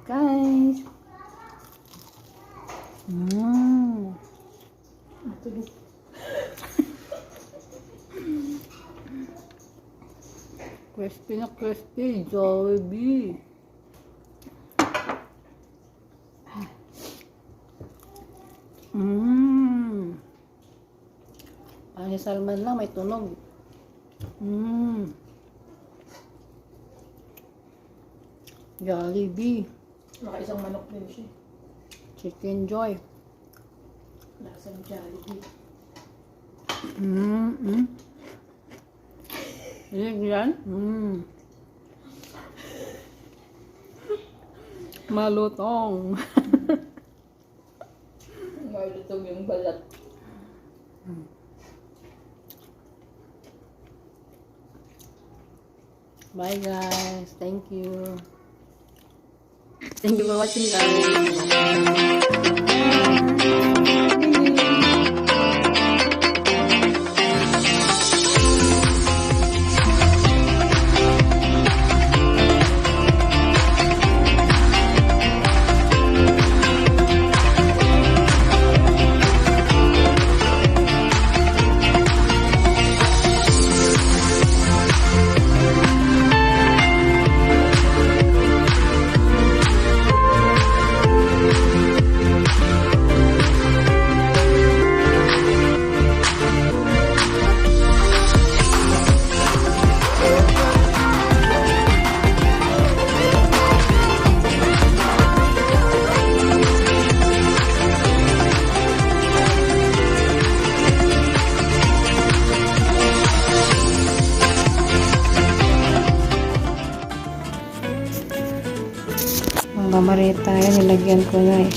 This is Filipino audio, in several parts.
guys. Mmm. Crispy na crispy, Jollibee. Mmm. Ani salman lang, may tunog. Mmm. Jollibee. Isang manok din siya. Chicken Joy. Lasang Jollibee. Mmm. Yan. Malutong. Malutong yung balat. Bye guys. Thank you. Thank you for watching guys. Mamarinate tayo, nilagyan ko na eh.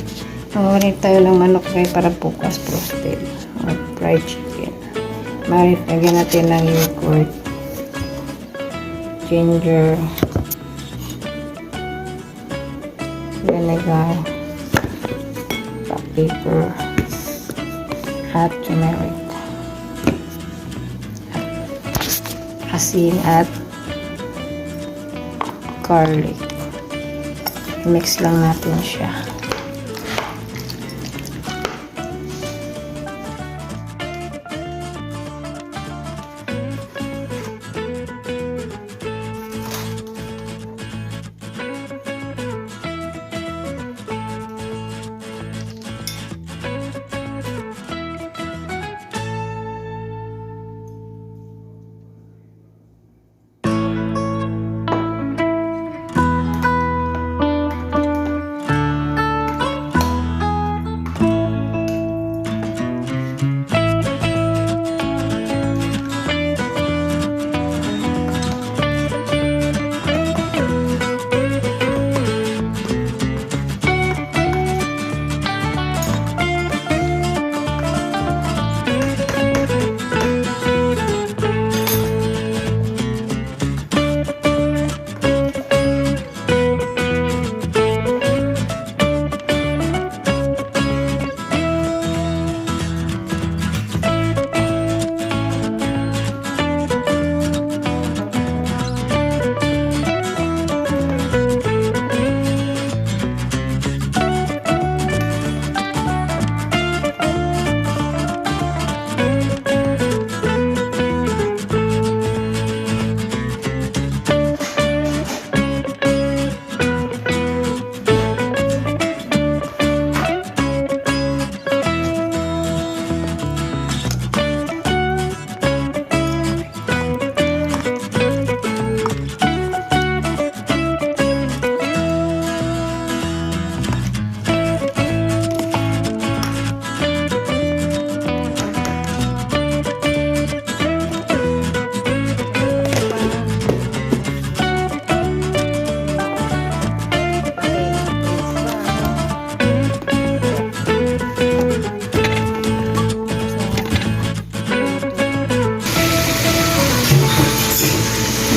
Mamarinate tayo ng manok ngayon para bukas roasted or fried chicken. Marinate, lagyan natin ng yogurt, ginger, vinegar, black pepper, at turmeric, asin at garlic. Mix lang natin siya.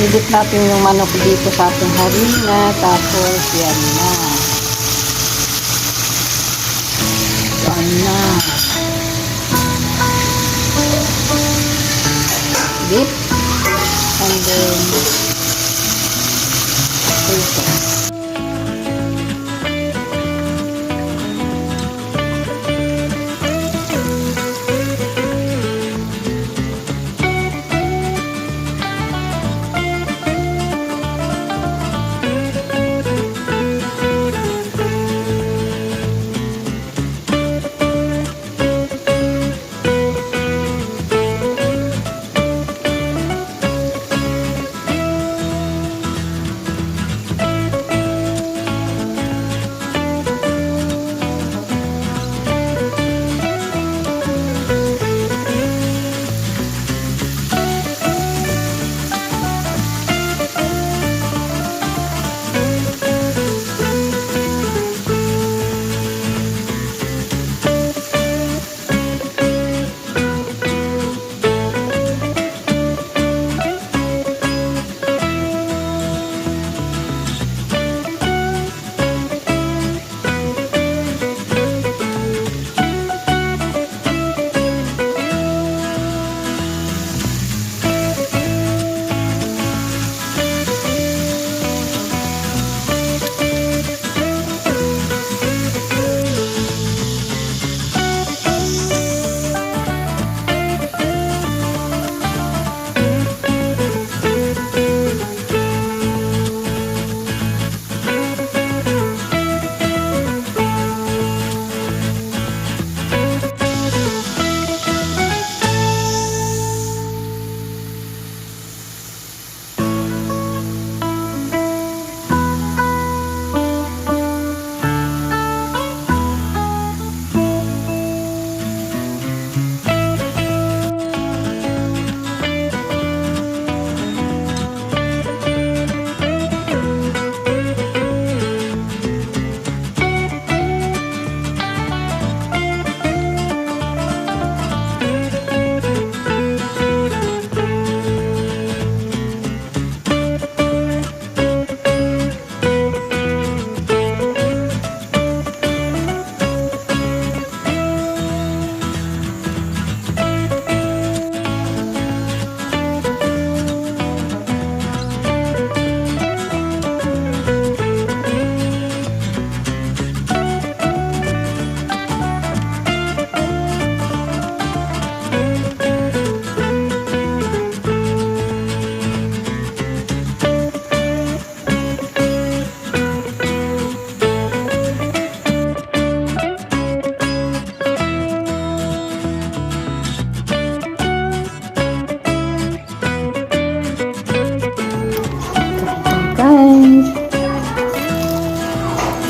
Idip natin yung manok dito sa ating harina. Tapos, yan na. Yan na. Dip. And then, ito.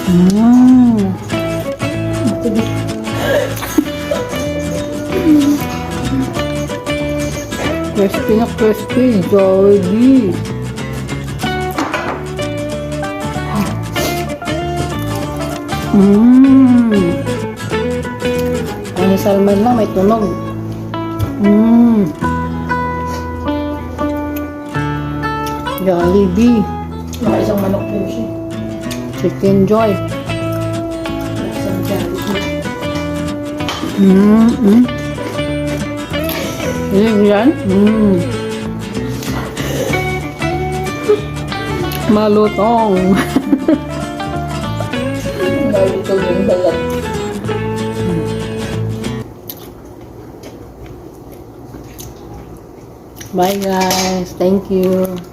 Mm. Crispy na crispy, Jollibee. Mmm. Ang salmon lang, may tunog. Mmm. Jollibee. Mga isang manok din siya. Chicken Joy. Lasang Jollibee. Mmm. Yan? Mmm. Malutong. Malutong yung balat. Bye guys. Thank you.